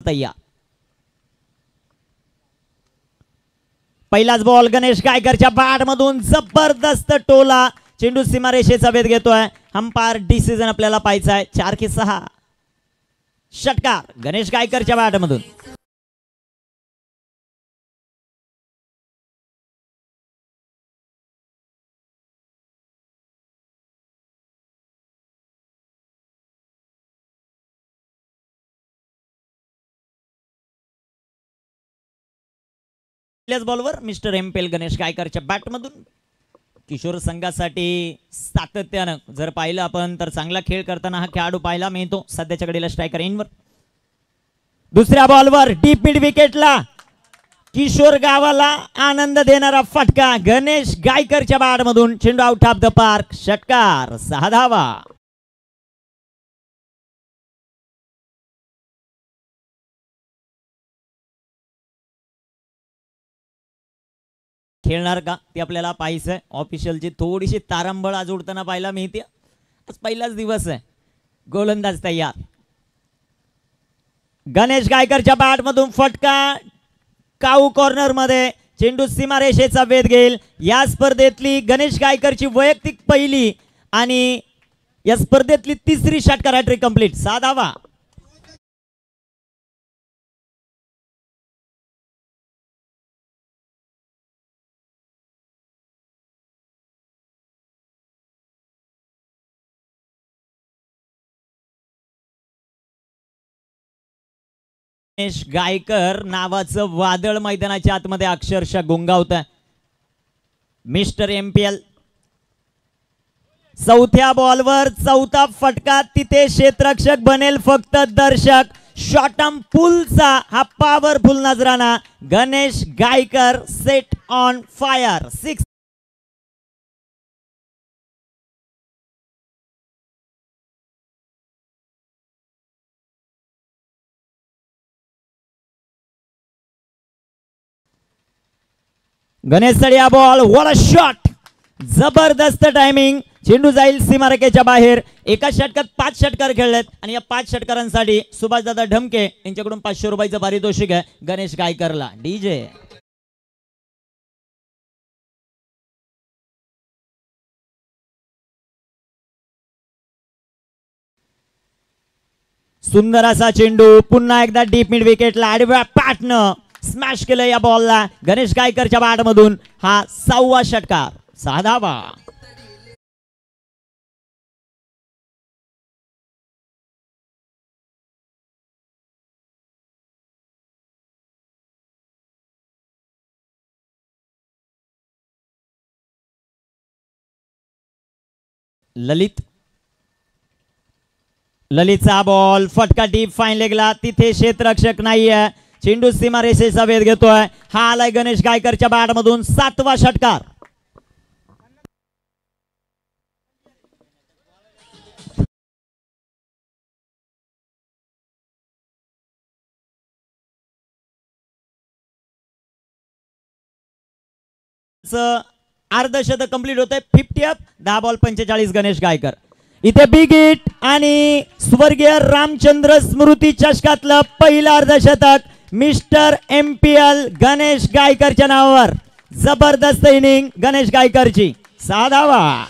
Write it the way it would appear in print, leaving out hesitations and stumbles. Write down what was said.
तैयार। पहिलाच ball Ganesh गायकरच्या bat मधून जबरदस्त टोला, चेंडू सीमारेषेचा वेध घेतोय। अंपायर डिसिजन आपल्याला पाहायचा आहे। 4 की 6 षटकार गणेश गायकरच्या बॅट मधून। पहिल्याच बॉलवर मिस्टर एमपीएल गणेश गायकरच्या बॅट मधून। किशोर संघासाठी सातत्यानं जर पाहिलं आपण तर चांगला खेळ करताना हा खेळाडू पाहायला मिळतो। सध्याच्या घडीला स्ट्रायकर इनवर। दुसऱ्या बॉलवर डीप मिड विकेटला किशोर गावाला आनंद देणारा फटका गणेश गायकरच्या बॅट मधून। चेंडू आउट ऑफ द पार्क, षटकार 6 धावा। खेळणार का ते आपल्याला पाहायचंय। ऑफिशियलची थोडीशी तारंबळ आज उडताना पाहायला मिळते। आज पहिलाच दिवस आहे। गोलंदाज तयार। गणेश गायकरच्या बॅट मधून फटका काऊ कॉर्नर मध्ये। चेंडू सीमारेषेचा वेध घेईल। या स्पर्धेतली गणेश गायकरची वैयक्तिक पहिली आणि या स्पर्धेतली तिसरी षटकार हॅट्रिक कंप्लीट, 6 धावा। गणेश गायकर नावाचं वादळ मैदानाच्या आतमध्ये अक्षरशः गुंगावत आहे। मिस्टर एमपीएल चौथ्या बॉलवर चौथा फटका, तिथे क्षेत्ररक्षक बनेल फक्त दर्शक। शॉटम पुलचा हा पॉवरफुल नजराना। Ganesh Gaikar set on fire, 6। Ganesh Sadiya ball, what a shot, जबरदस्त टायमिंग। चेंडू जाईल सीमारेषेच्या बाहेर। एका षटकात 5 षटकार खेळलेत आणि या 5 षटकारांसाठी सुभाषदादा ढमके यांच्याकडून 500 रुपयाचं पारितोषिक आहे गणेश गायकरला। डीजे सुंदर असा चेंडू पुन्हा एकदा डीप मिड विकेटला आडव्या पॅटनं स्मॅश केलं या बॉलला गणेश गायकरच्या बॅट मधून। हा 6वा षटकार, 6 धावा। ललितचा बॉल, फटका डीप फाईन लेगला, तिथे क्षेत्ररक्षक नाहीये। चेंडू सीमारेषेचा वेध घेतोय। हा आलाय गणेश गायकरच्या बॅट मधून 7वा षटकार। अर्धशतक कंप्लीट होतंय। 50 अप, 10 बॉल 45 गणेश गायकर। इथे बिग हिट आणि स्वर्गीय रामचंद्र स्मृती चषकातलं पहिलं अर्धशतक मिस्टर एमपीएल गणेश गायकरच्या नावावर। जबरदस्त इनिंग गणेश गायकरची, 6 धावा।